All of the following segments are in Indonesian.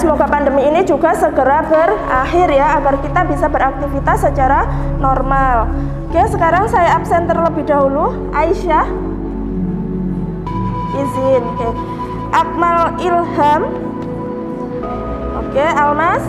semoga pandemi ini juga segera berakhir ya, agar kita bisa beraktivitas secara normal. Oke, sekarang saya absen terlebih dahulu. Aisyah izin. Oke. Akmal Ilham. Oke, Almas.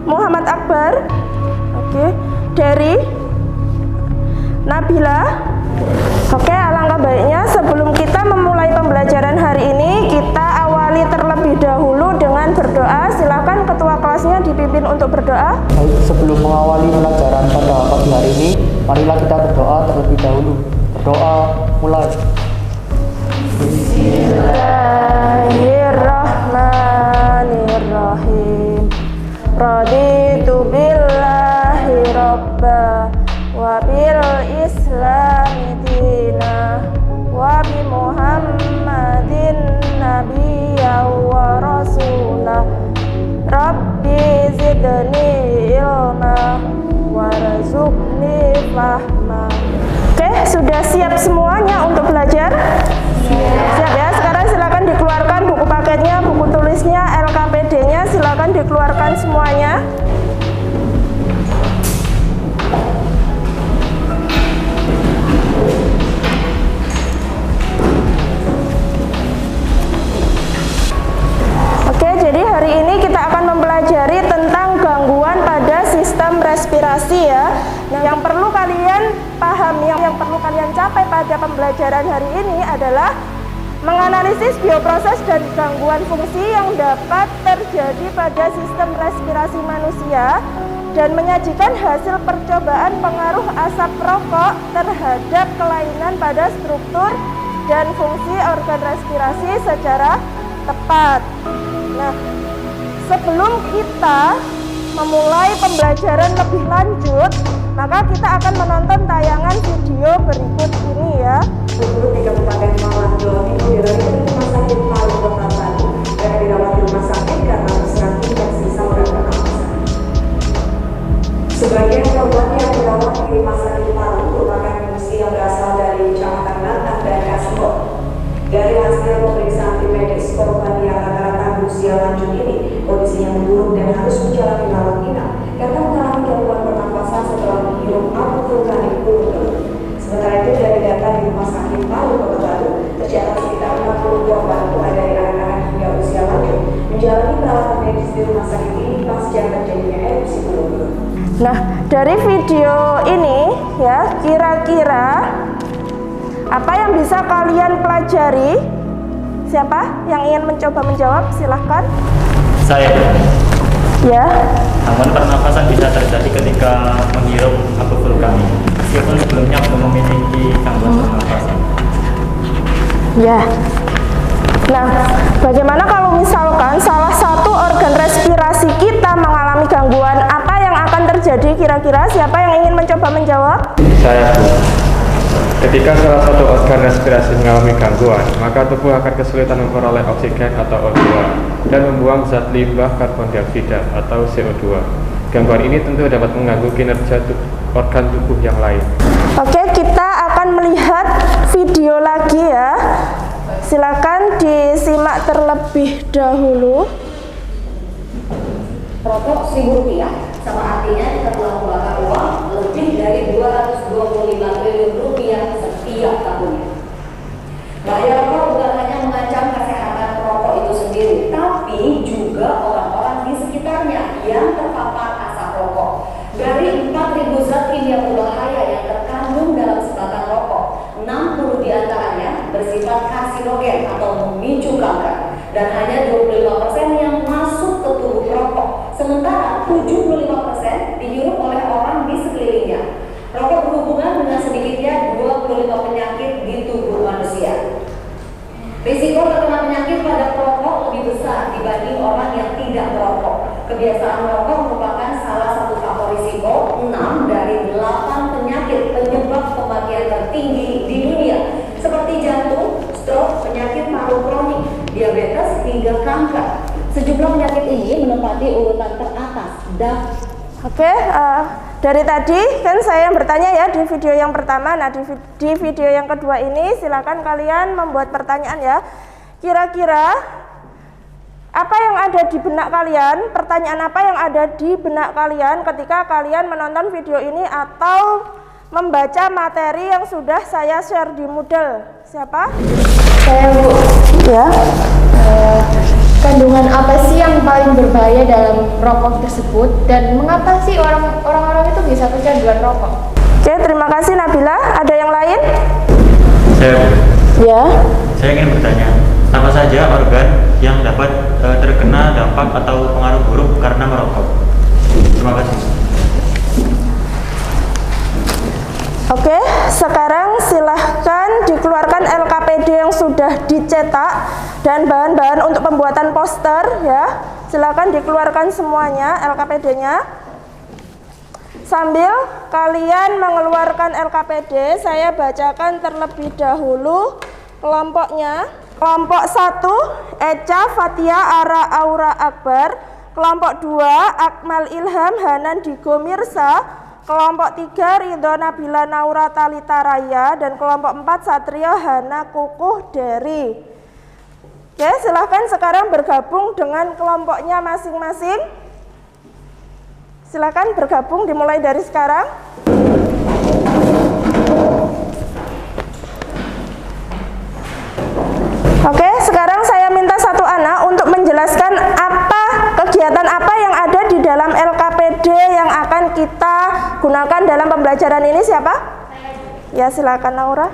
Muhammad Akbar. Oke. Dery. Nabila. Oke, alangkah baiknya sebelum kita memulai pembelajaran hari ini, kita awali terlebih dahulu dengan berdoa. Silakan ketua kelasnya dipimpin untuk berdoa. Baik, sebelum mengawali pelajaran pada pagi hari ini, marilah kita berdoa terlebih dahulu. Berdoa, mulai. Bismillahirrahmanirrahim. Raditu billahi robba wa bil islami dina wa bi muhammadin nabiyya wa rasulah. Rabbi zidni ilma warzuqni fahma. Oke, sudah siap semuanya untuk belajar? Siap ya. Sekarang silakan dikeluarkan buku paketnya, buku tulisnya, LKPD-nya, silakan dikeluarkan semuanya. Oke, jadi hari ini kita akan mempelajari tentang gangguan pada sistem respirasi ya. Nah, yang perlu kalian pahami, yang perlu kalian capai pada pembelajaran hari ini adalah menganalisis bioproses dan gangguan fungsi yang dapat terjadi pada sistem respirasi manusia dan menyajikan hasil percobaan pengaruh asap rokok terhadap kelainan pada struktur dan fungsi organ respirasi secara tepat. Nah, sebelum kita memulai pembelajaran lebih lanjut, maka kita akan menonton tayangan video berikut ini ya. Guru di Kabupaten Malang, Jawa Timur dirawat di Rumah Sakit Palu Kota Palu dan dirawat di rumah sakit karena terserang infeksi saluran pernapasan. Sebagian korban yang dirawat di Rumah Sakit Palu merupakan pengungsi yang berasal dari Kecamatan Bantan dan Kasbon. Dari hasil pemeriksaan tim medis, korban yang rata-rata berusia lanjut ini kondisinya memburuk dan harus menjalani rawat inap karena mengalami gangguan pernapasan setelah menghirup abu vulkanik gunung Teluk. Sementara itu dari data di Rumah Sakit Palu Kota Palu tercatat sekitar 40 korban mulai dari anak-anak hingga usia lanjut menjalani perawatan medis di rumah sakit ini pasca terjadinya erupsi gunung. Nah, dari video ini ya, kira-kira apa yang bisa kalian pelajari? Siapa yang ingin mencoba menjawab? Silahkan. Saya. Ya. Gangguan pernapasan bisa terjadi ketika menghirup abu vulkanik, meskipun sebelumnya belum memiliki gangguan pernapasan. Ya. Nah, bagaimana kalau misalkan salah satu organ respirasi kita mengalami gangguan? Apa yang akan terjadi kira-kira? Siapa yang ingin mencoba menjawab? Saya, Bu. Ketika salah satu organ respirasi mengalami gangguan, maka tubuh akan kesulitan memperoleh oksigen atau O2 dan membuang zat limbah karbon dioksida atau CO2. Gangguan ini tentu dapat mengganggu kinerja organ tubuh yang lain. Oke, kita akan melihat video lagi ya. Silakan disimak terlebih dahulu. Rokok Rp1.000 sama artinya kita telah membakar uang lebih dari 225 triliun rupiah setiap tahunnya. Bahaya rokok bukan hanya mengancam kesehatan perokok itu sendiri, tapi juga orang-orang di sekitarnya yang terpapar asap rokok. Dari 4.000 zat kimia berbahaya yang terkandung dalam sebatang rokok, 60 diantaranya bersifat karsinogen atau memicu kanker, dan hanya 25% yang masuk ke tubuh perokok. Sementara 75% dihirup oleh orang di sekelilingnya. Rokok berhubungan dengan sedikitnya 25 penyakit di tubuh manusia. Risiko terkena penyakit pada perokok lebih besar dibanding orang yang tidak merokok. Kebiasaan merokok merupakan salah satu faktor risiko 6 dari 8 penyakit penyebab kematian tertinggi di dunia, seperti jantung, stroke, penyakit paru kronik, diabetes, hingga kanker. Sejumlah penyakit ini menempati urutan teratas dan Oke, dari tadi kan saya yang bertanya ya di video yang pertama. Nah, di video yang kedua ini silakan kalian membuat pertanyaan ya. Kira-kira apa yang ada di benak kalian? Pertanyaan apa yang ada di benak kalian ketika kalian menonton video ini atau membaca materi yang sudah saya share di Moodle? Siapa? Saya, Bu. Ya. Kandungan apa sih yang paling berbahaya dalam rokok tersebut, dan mengapa sih orang-orang itu bisa kecanduan rokok? Oke, terima kasih Nabila. Ada yang lain? Saya Ya. ingin bertanya, apa saja organ yang dapat terkena dampak atau pengaruh buruk karena merokok? Terima kasih. Oke, sekarang silahkan dikeluarkan LKPD yang sudah dicetak dan bahan-bahan untuk pembuatan poster ya. Silahkan dikeluarkan semuanya LKPD-nya. Sambil kalian mengeluarkan LKPD, saya bacakan terlebih dahulu kelompoknya. Kelompok 1, Eca Fatia Ara Aura Akbar. Kelompok 2, Akmal Ilham Hanan Digo Mirsa. Kelompok 3, Ridho Nabila Naura Talita Raya. Dan kelompok 4, Satrio Hana Kukuh Deri. Oke, silahkan sekarang bergabung dengan kelompoknya masing-masing. Silahkan bergabung dimulai dari sekarang. Oke, sekarang saya minta satu anak untuk menjelaskan kegiatan apa yang ada di dalam LKPD yang akan kita gunakan dalam pembelajaran ini. Siapa? Ya, silakan Naura.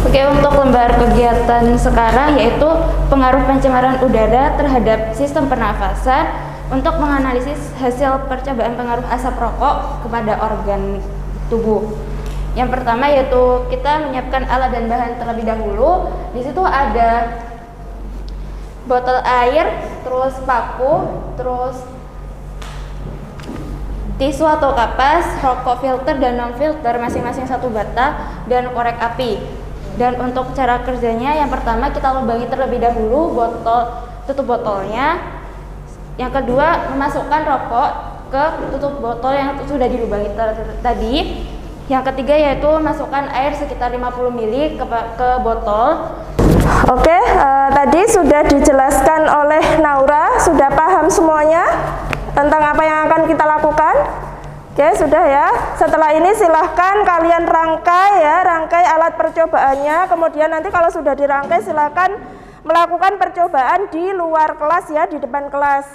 Oke, untuk lembar kegiatan sekarang yaitu pengaruh pencemaran udara terhadap sistem pernafasan untuk menganalisis hasil percobaan pengaruh asap rokok kepada organ tubuh. Yang pertama yaitu kita menyiapkan alat dan bahan terlebih dahulu. Di situ ada botol air, terus paku, terus tisu atau kapas, rokok filter dan non filter masing-masing 1 batang, dan korek api. Dan untuk cara kerjanya, yang pertama kita lubangi terlebih dahulu tutup botolnya. Yang kedua, memasukkan rokok ke tutup botol yang sudah dilubangi tadi. Yang ketiga yaitu masukkan air sekitar 50 ml ke botol. Oke, tadi sudah dijelaskan oleh Naura. Sudah paham semuanya tentang apa yang akan kita lakukan? Oke, sudah ya. Setelah ini silahkan kalian rangkai alat percobaannya. Kemudian nanti kalau sudah dirangkai silahkan melakukan percobaan di luar kelas ya, di depan kelas.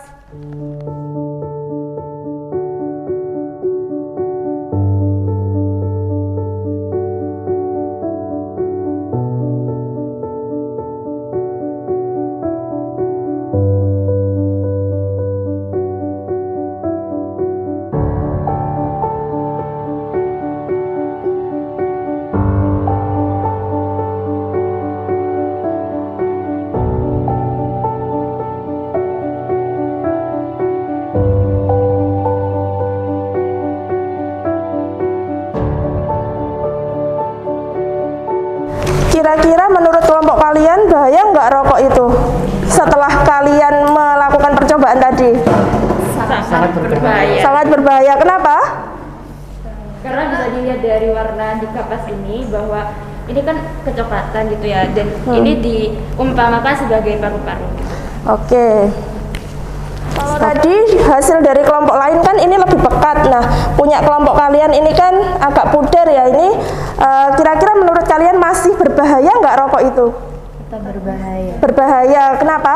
Kira-kira menurut kelompok kalian bahaya nggak rokok itu setelah kalian melakukan percobaan tadi? Sangat berbahaya. Sangat berbahaya. Kenapa? Karena bisa dilihat dari warna di kapas ini bahwa ini kan kecoklatan gitu ya, dan ini diumpamakan sebagai paru-paru. Oke. Kalau tadi hasil dari kelompok lain kan ini lebih pekat. Nah, punya kelompok kalian ini kan agak pudar ya. Ini kira-kira menurut kalian masih berbahaya nggak rokok itu? Tetap berbahaya. Berbahaya. Kenapa?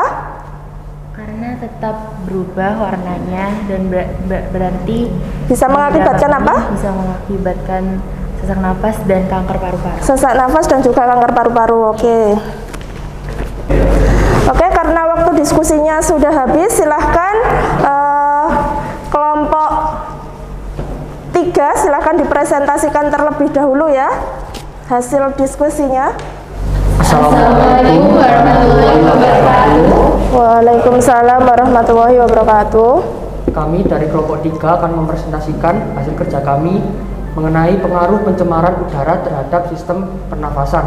Karena tetap berubah warnanya dan berarti Bisa mengakibatkan apa? Bisa mengakibatkan sesak napas dan kanker paru-paru. Sesak nafas dan juga kanker paru-paru. Oke, karena waktu diskusinya sudah habis, silahkan kelompok 3 silahkan dipresentasikan terlebih dahulu ya hasil diskusinya. Assalamualaikum warahmatullahi wabarakatuh. Waalaikumsalam warahmatullahi wabarakatuh. Kami dari kelompok 3 akan mempresentasikan hasil kerja kami mengenai pengaruh pencemaran udara terhadap sistem pernafasan.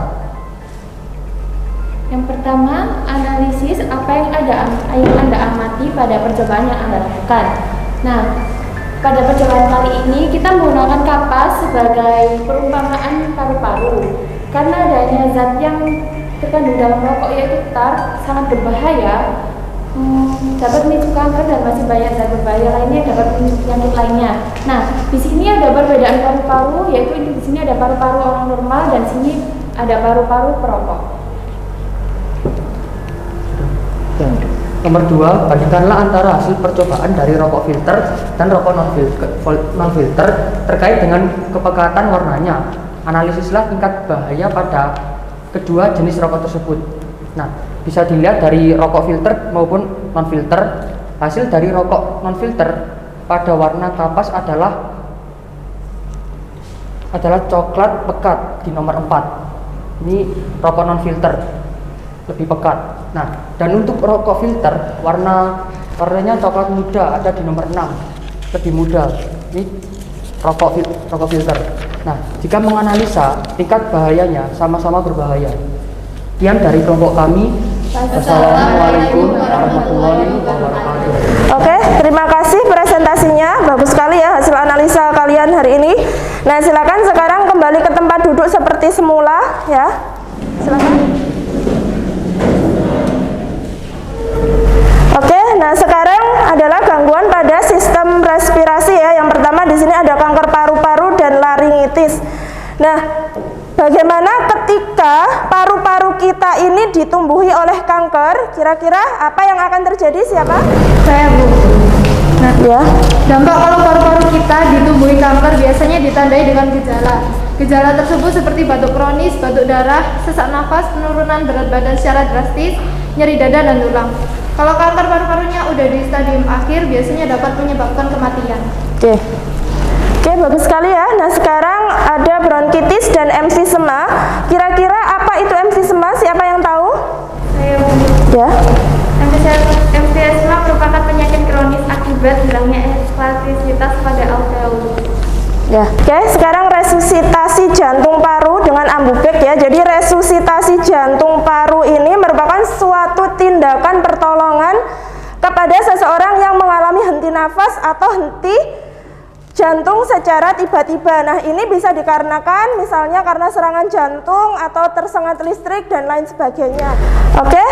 Yang pertama, analisis apa yang Anda amati pada percobaan yang Anda lakukan. Nah, pada percobaan kali ini kita menggunakan kapas sebagai perumpamaan paru-paru. Karena adanya zat yang terkandung dalam rokok yaitu tar sangat berbahaya, dapat memicu kanker dan masih banyak zat berbahaya lainnya dapat memicu penyakit lainnya. Nah, di sini ada perbedaan paru-paru, yaitu di sini ada paru-paru orang normal dan sini ada paru-paru perokok. Nomor 2, bandingkanlah antara hasil percobaan dari rokok filter dan rokok non-filter terkait dengan kepekatan warnanya. Analisislah tingkat bahaya pada kedua jenis rokok tersebut. Nah, bisa dilihat dari rokok filter maupun non-filter. Hasil dari rokok non-filter pada warna kapas adalah coklat pekat di nomor 4. Ini rokok non-filter, lebih pekat. Nah, dan untuk rokok filter warnanya coklat muda ada di nomor 6, lebih muda. Ini rokok filter. Nah, jika menganalisa tingkat bahayanya sama-sama berbahaya. Sekian dari kelompok kami. Wassalamualaikum warahmatullahi wabarakatuh. Oke, terima kasih presentasinya. Bagus sekali ya hasil analisa kalian hari ini. Nah, silakan sekarang kembali ke tempat duduk seperti semula ya. Silakan. Oke, nah sekarang adalah gangguan pada sistem respirasi ya. Yang pertama di sini ada kanker paru-paru dan laringitis. Nah, bagaimana ketika paru-paru kita ini ditumbuhi oleh kanker? Kira-kira apa yang akan terjadi? Siapa? Saya, Bu. Nah, ya. Dampak kalau paru-paru kita ditumbuhi kanker biasanya ditandai dengan gejala. Gejala tersebut seperti batuk kronis, batuk darah, sesak nafas, penurunan berat badan secara drastis, nyeri dada dan tulang. Kalau kanker paru-parunya udah di stadium akhir, biasanya dapat menyebabkan kematian. Oke, bagus sekali ya. Nah, sekarang ada bronkitis dan emfisema. Kira-kira apa itu emfisema? Siapa yang tahu? Saya, Bu. Ya. Emfisema merupakan penyakit kronis akibat hilangnya elastisitas pada alveolus. Ya, oke. Sekarang resusitasi jantung paru dengan ambubek ya. Jadi resusitasi jantung paru ini merupakan suatu tindakan pertolongan kepada seseorang yang mengalami henti nafas atau henti jantung secara tiba-tiba. Nah, ini bisa dikarenakan misalnya karena serangan jantung atau tersengat listrik dan lain sebagainya. Oke,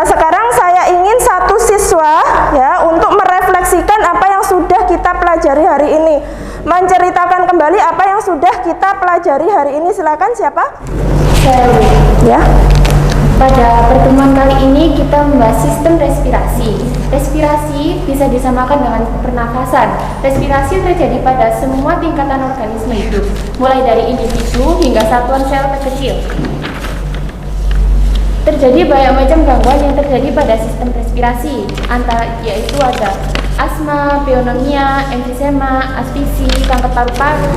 sekarang saya ingin satu siswa ya untuk merefleksikan apa yang sudah kita pelajari hari ini, menceritakan kembali apa yang sudah kita pelajari hari ini. Silakan, siapa? Saya, Bu. Ya. Pada pertemuan kali ini kita membahas sistem respirasi. Respirasi bisa disamakan dengan pernafasan. Respirasi terjadi pada semua tingkatan organisme hidup, mulai dari individu hingga satuan sel terkecil. Terjadi banyak macam gangguan yang terjadi pada sistem respirasi, yaitu ada asma, pneumonia, emfisema, asfiksi, kanker paru-paru.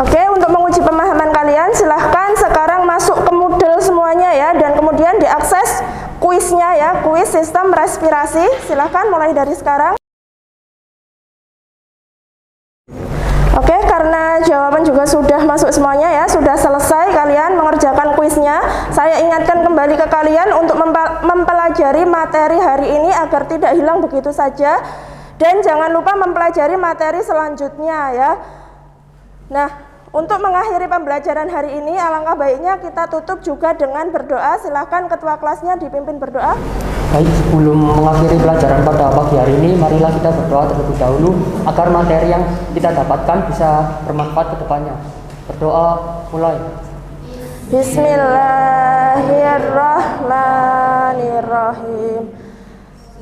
Oke, untuk menguji pemahaman kalian, silahkan sekarang masuk ke Moodle semuanya ya, dan kemudian diakses kuisnya ya, kuis sistem respirasi. Silahkan mulai dari sekarang. Oke, karena jawaban juga sudah masuk semuanya ya, sudah selesai kalian mengerjakan kuisnya. Saya ingatkan kembali ke kalian untuk mempelajari materi hari ini agar tidak hilang begitu saja. Dan jangan lupa mempelajari materi selanjutnya ya. Nah, untuk mengakhiri pembelajaran hari ini, alangkah baiknya kita tutup juga dengan berdoa. Silahkan ketua kelasnya dipimpin berdoa. Baik, sebelum mengakhiri pelajaran pada pagi hari ini, marilah kita berdoa terlebih dahulu agar materi yang kita dapatkan bisa bermanfaat ke depannya. Berdoa, mulai. Bismillahirrahmanirrahim.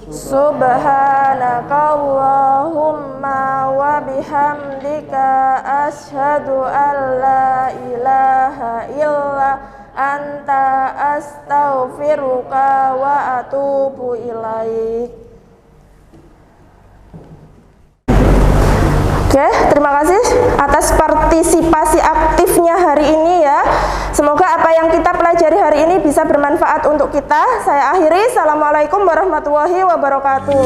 Subhanakallahumma wa bihamdika asyhadu an la ilaha illa anta astaghfiruka wa atubu ilaik. Oke, terima kasih atas partisipasi aktifnya hari ini ya. Semoga apa yang kita pelajari hari ini bisa bermanfaat untuk kita. Saya akhiri. Assalamualaikum warahmatullahi wabarakatuh.